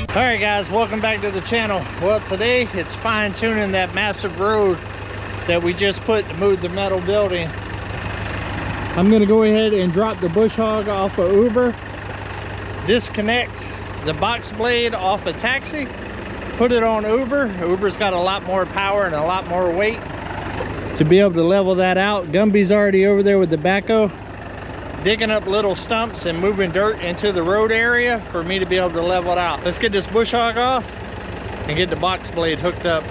All right guys, welcome back to the channel. Well, today it's fine-tuning that massive road that we just put to move the metal building. I'm gonna go ahead and drop the bush hog off of Uber, disconnect the box blade off a taxi, put it on Uber. Uber's got a lot more power and a lot more weight to be able to level that out. Gumby's already over there with the backhoe, digging up little stumps and moving dirt into the road area for me to be able to level it out. Let's get this bush hog off and get the box blade hooked up.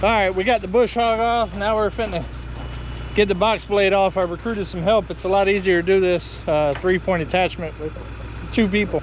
All right, we got the bush hog off. Now we're finna get the box blade off. I recruited some help. It's a lot easier to do this 3-point attachment with 2 people.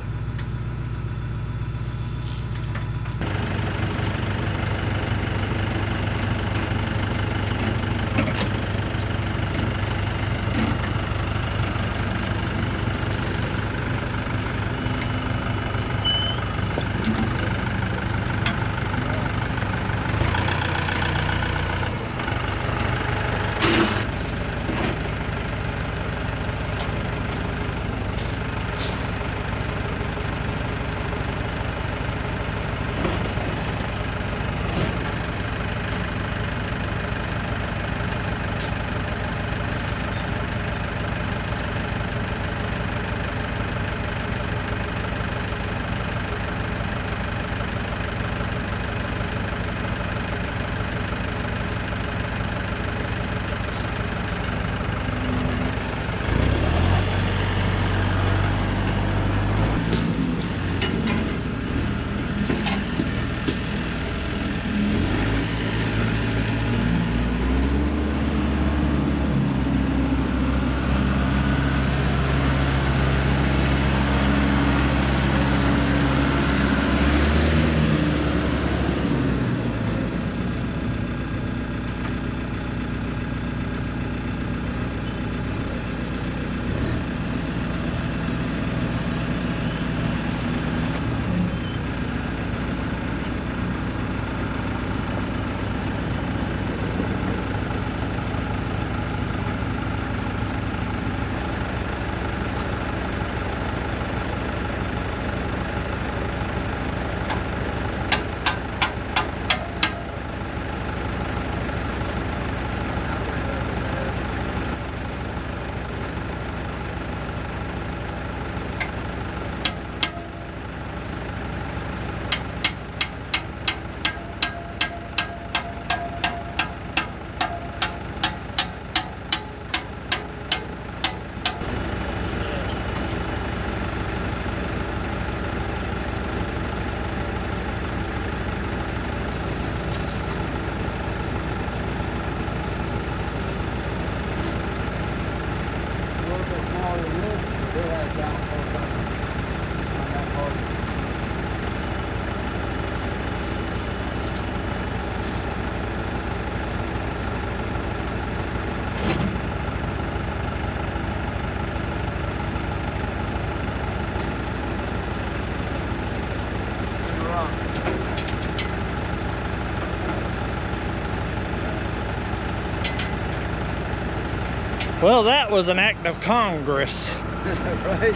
Well, that was an act of Congress. Right.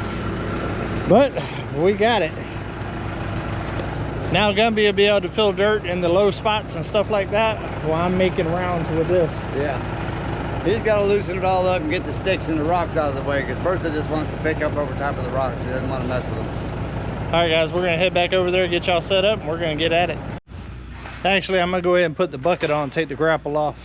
But we got it. Now Gumby will be able to fill dirt in the low spots and stuff like that while I'm making rounds with this. Yeah. He's got to loosen it all up and get the sticks and the rocks out of the way, because Bertha just wants to pick up over top of the rocks. She doesn't want to mess with them. right, guys, we're gonna head back over there, get y'all set up, and we're gonna get at it. Actually, I'm gonna go ahead and put the bucket on and take the grapple off.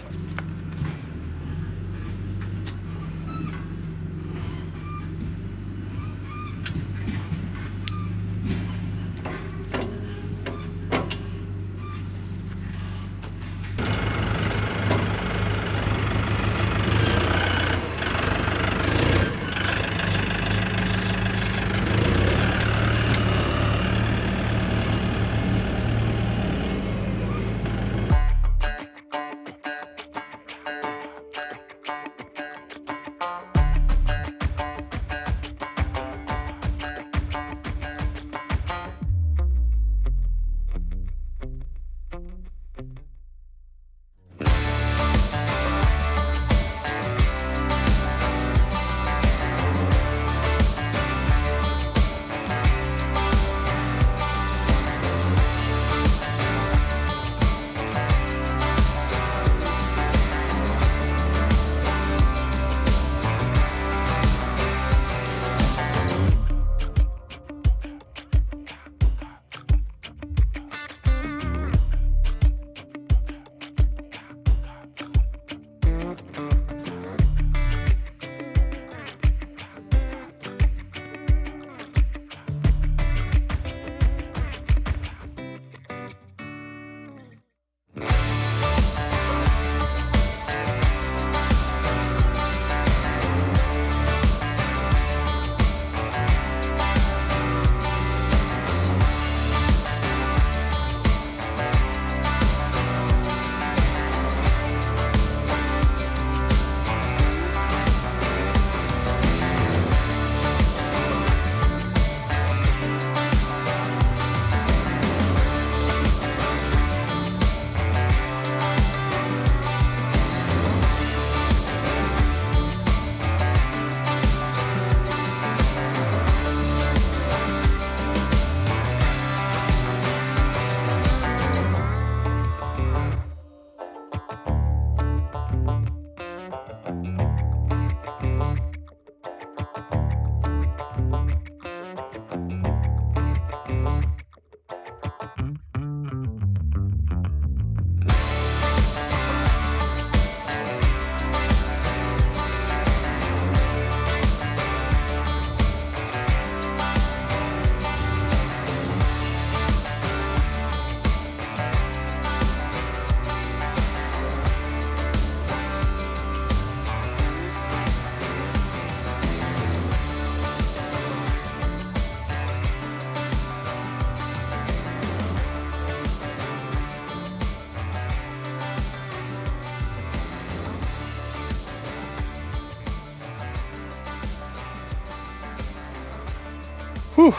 Whew.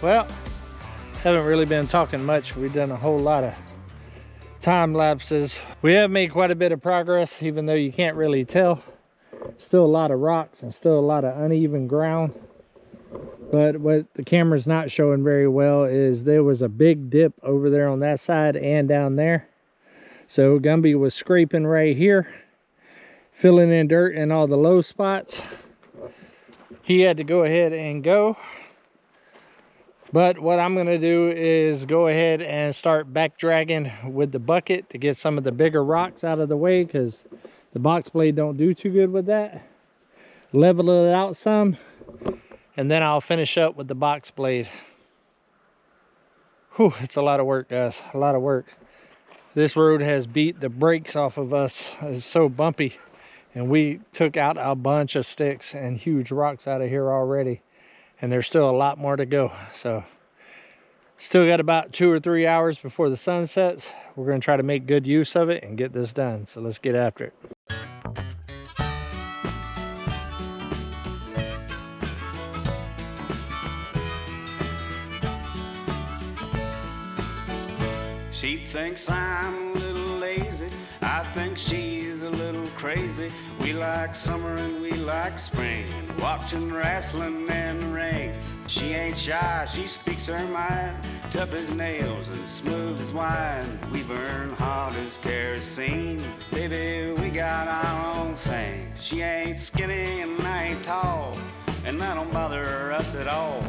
Well, haven't really been talking much. We've done a whole lot of time lapses. We have made quite a bit of progress, even though you can't really tell. Still a lot of rocks and still a lot of uneven ground. But what the camera's not showing very well is there was a big dip over there on that side and down there. So Gumby was scraping right here, filling in dirt in all the low spots. He had to go ahead and go. But what I'm going to do is go ahead and start back dragging with the bucket to get some of the bigger rocks out of the way, because the box blade don't do too good with that. Level it out some, and then I'll finish up with the box blade. Whew, it's a lot of work, guys, a lot of work. This road has beat the brakes off of us. It's so bumpy, and we took out a bunch of sticks and huge rocks out of here already. And there's still a lot more to go. So still got about 2 or 3 hours before the sun sets. We're going to try to make good use of it and get this done. So let's get after it. She thinks I'm a little lazy. I think she's a little crazy. We like summer and we like spring, watching wrestling in the ring. She ain't shy, she speaks her mind, tough as nails and smooth as wine. We burn hot as kerosene, baby, we got our own thing. She ain't skinny and I ain't tall, and that don't bother us at all.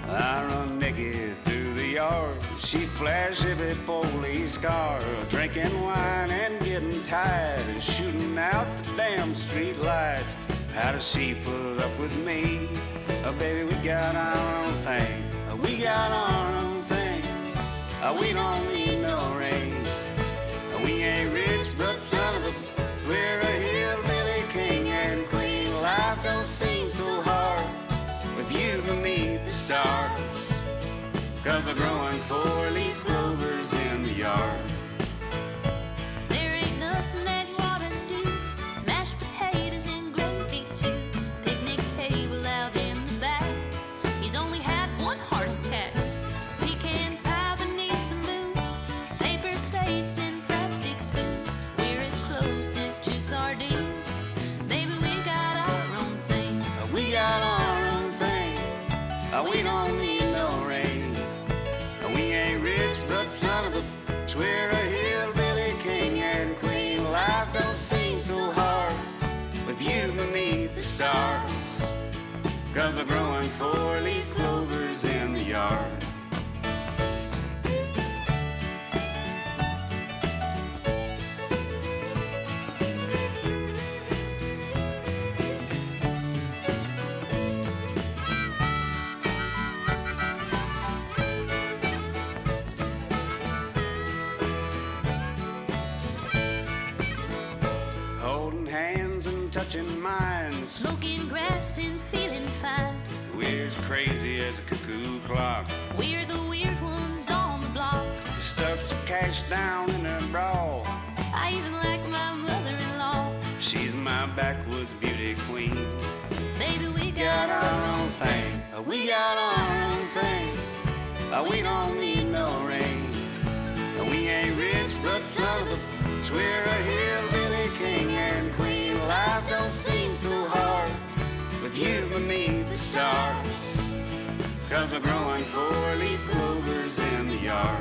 I run naked through the yard. She flash every police car, drinking wine and getting tired and shooting out the damn street lights. How does she put up with me? Oh, baby, we got our own thing. We got our own thing. We don't need no rain. We ain't rich, but son of a, we're a hillbilly king and queen. Life don't seem so hard with you beneath the stars, 'cause we're growing 4-leaf clovers in the yard. There ain't nothing that you ought to do. Mashed potatoes and gravy too. Picnic table out in the back. He's only had one heart attack. Pecan pie beneath the moon. Paper plates and plastic spoons. We're as close as two sardines. Baby, we got our own thing. We got our own thing. We don't need no rain. We ain't rich, but son of a, we're a hillbilly king and queen. Life don't seem so hard with you beneath the stars, 'cause we're growing 4-leaf clovers in the yard. Holding hands and touching minds. Smoking grass and feeling fine. We're as crazy as a cuckoo clock. We're the weird ones on the block. Stuff some cash down in her bra. I even like my mother-in-law. She's my backwoods beauty queen. Baby, we Got our own thing. We got our own thing. We don't need no rain. We ain't rich, but son of a, we're a hillbilly king and queen. Life don't seem so hard with you beneath the stars, 'cause we're growing 4-leaf clovers in the yard.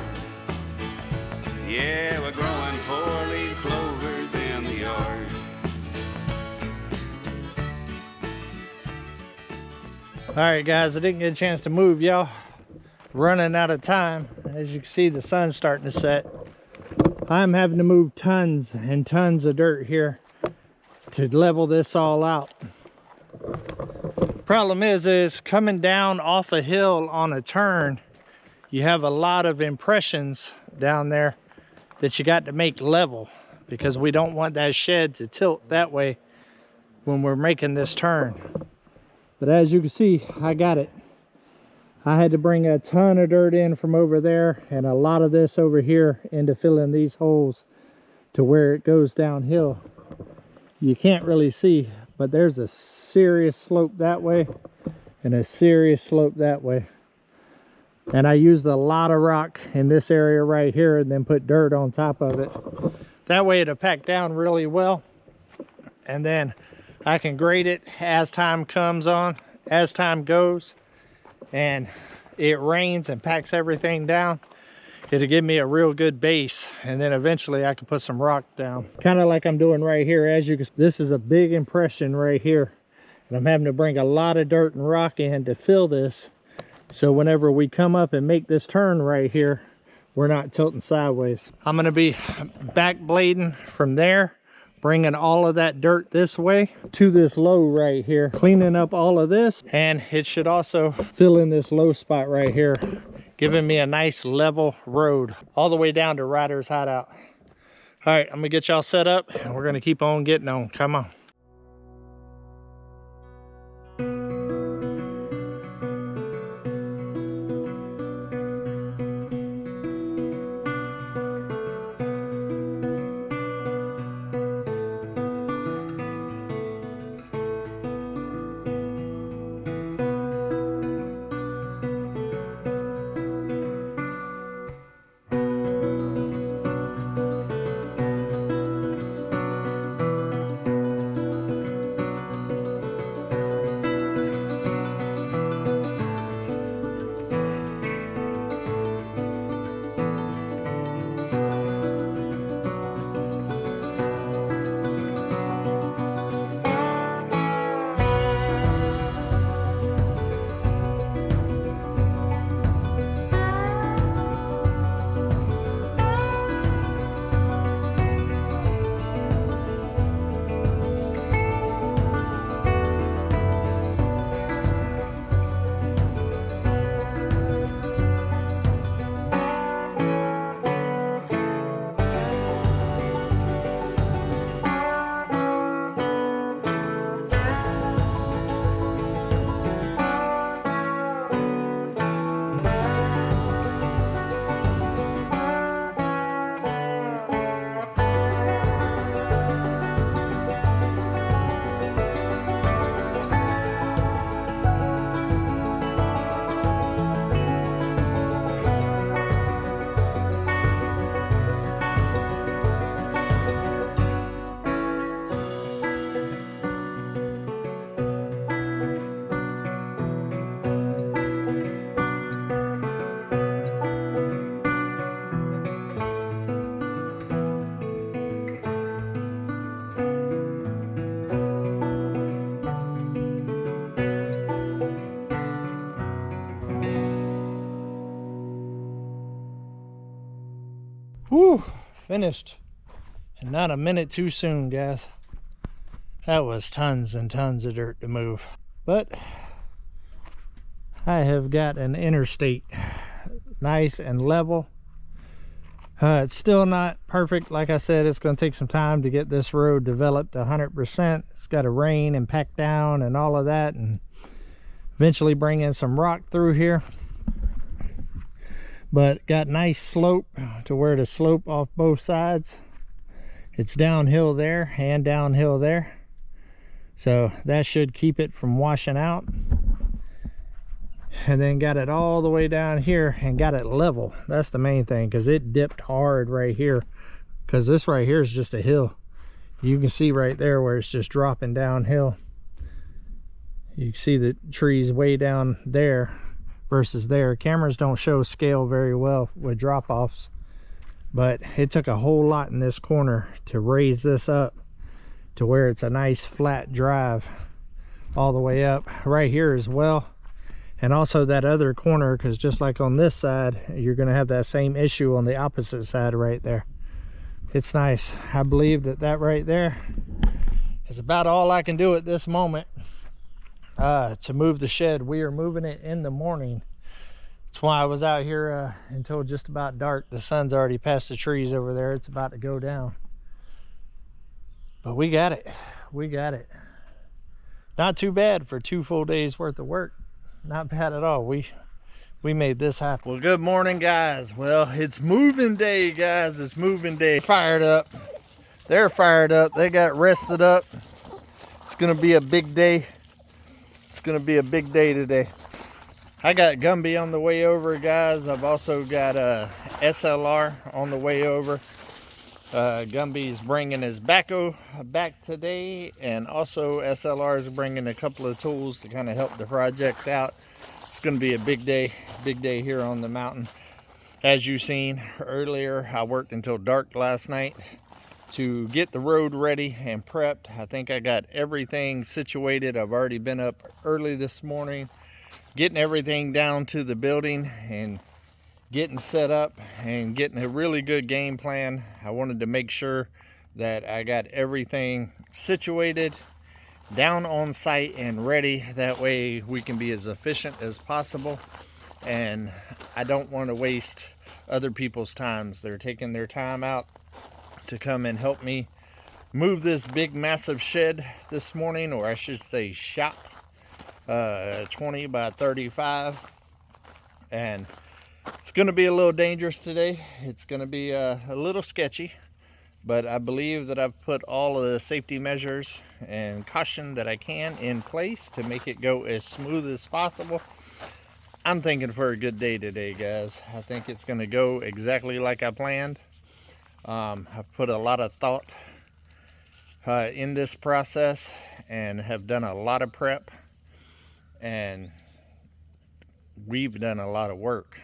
Yeah, we're growing 4-leaf clovers in the yard. All right, guys, I didn't get a chance to move y'all. Running out of time. As you can see, the sun's starting to set. I'm having to move tons and tons of dirt here to level this all out. Problem is coming down off a hill on a turn, you have a lot of impressions down there that you got to make level, because we don't want that shed to tilt that way when we're making this turn. But as you can see, I got it. I had to bring a ton of dirt in from over there and a lot of this over here into filling these holes to where it goes downhill. You can't really see, but there's a serious slope that way and a serious slope that way. And I used a lot of rock in this area right here and then put dirt on top of it. That way it'll pack down really well. And then I can grade it as time comes on, as time goes, and it rains and packs everything down. It'll give me a real good base, and then eventually I can put some rock down. Kind of like I'm doing right here. As you can see, this is a big impression right here. And I'm having to bring a lot of dirt and rock in to fill this. So whenever we come up and make this turn right here, we're not tilting sideways. I'm gonna be back blading from there, bringing all of that dirt this way to this low right here, cleaning up all of this, and it should also fill in this low spot right here, giving me a nice level road all the way down to Ryder's Hideout. All right, I'm gonna get y'all set up and we're gonna keep on getting on. Come on. finished. And not a minute too soon, guys. That was tons and tons of dirt to move. But I have got an interstate nice and level. It's still not perfect. Like I said, it's going to take some time to get this road developed 100%. It's got to rain and pack down and all of that, and eventually bring in some rock through here. But got nice slope to where to slope off both sides. It's downhill there and downhill there, so that should keep it from washing out. And then got it all the way down here and got it level. That's the main thing, because it dipped hard right here, because this right here is just a hill. You can see right there where it's just dropping downhill. You can see the trees way down there versus there. Cameras don't show scale very well with drop-offs, but it took a whole lot in this corner to raise this up to where it's a nice flat drive all the way up. Right here as well. And also that other corner, because just like on this side, you're going to have that same issue on the opposite side right there. It's nice. I believe that that right there is about all I can do at this moment to move the shed. We are moving it in the morning. That's why I was out here until just about dark. The sun's already past the trees over there. It's about to go down. But we got it. We got it. Not too bad for 2 full days worth of work. Not bad at all. We made this happen. Well, good morning, guys. Well, it's moving day, guys. It's moving day. Fired up. They're fired up. They got rested up. It's gonna be a big day. It's gonna be a big day today. I got Gumby on the way over, guys. I've also got a SLR on the way over. Gumby's bringing his backhoe back today, and also SLR is bringing a couple of tools to kind of help the project out. It's going to be a big day here on the mountain. As you seen earlier, I worked until dark last night to get the road ready and prepped. I think I got everything situated. I've already been up early this morning, getting everything down to the building and getting set up and getting a really good game plan. I wanted to make sure that I got everything situated, down on site and ready. That way we can be as efficient as possible, and I don't want to waste other people's times. They're taking their time out to come and help me move this big massive shed this morning, or I should say shop, 20 by 35, and it's going to be a little dangerous today. It's going to be a little sketchy, but I believe that I've put all of the safety measures and caution that I can in place to make it go as smooth as possible. I'm thinking for a good day today, guys. I think it's going to go exactly like I planned. I've put a lot of thought in this process and have done a lot of prep, and we've done a lot of work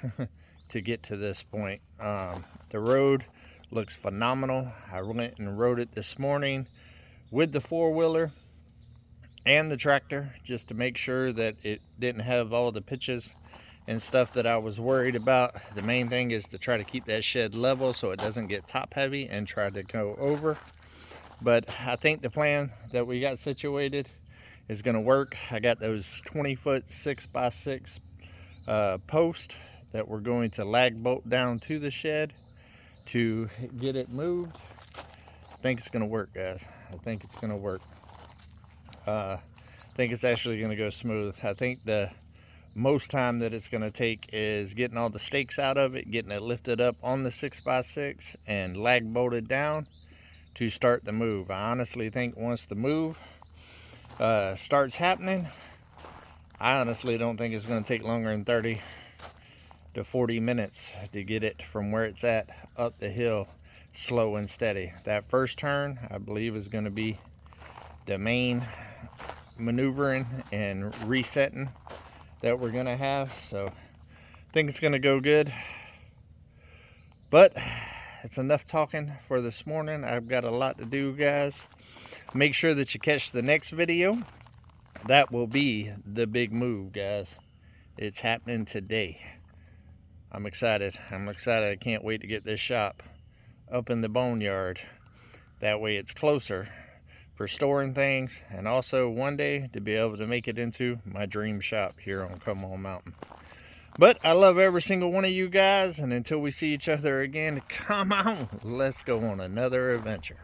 to get to this point. The road looks phenomenal. I went and rode it this morning with the 4-wheeler and the tractor, just to make sure that it didn't have all the pitches and stuff that I was worried about. The main thing is to try to keep that shed level so it doesn't get top heavy and try to go over. But I think the plan that we got situated is going to work. I got those 20-foot 6x6 post that we're going to lag bolt down to the shed to get it moved. I think it's going to work, guys. I think it's going to work. I think it's actually going to go smooth. I think the most time that it's going to take is getting all the stakes out of it, getting it lifted up on the 6x6 and lag bolted down to start the move. I honestly think once the move starts happening, I honestly don't think it's going to take longer than 30 to 40 minutes to get it from where it's at up the hill slow and steady. That first turn, I believe, is going to be the main maneuvering and resetting that we're going to have. So I think it's going to go good. But it's enough talking for this morning. I've got a lot to do, guys. Make sure that you catch the next video. That will be the big move, guys. It's happening today. I'm excited. I can't wait to get this shop up in the boneyard. That way it's closer for storing things, and also one day to be able to make it into my dream shop here on Come On Mountain. But I love every single one of you guys, and until we see each other again, come on, let's go on another adventure.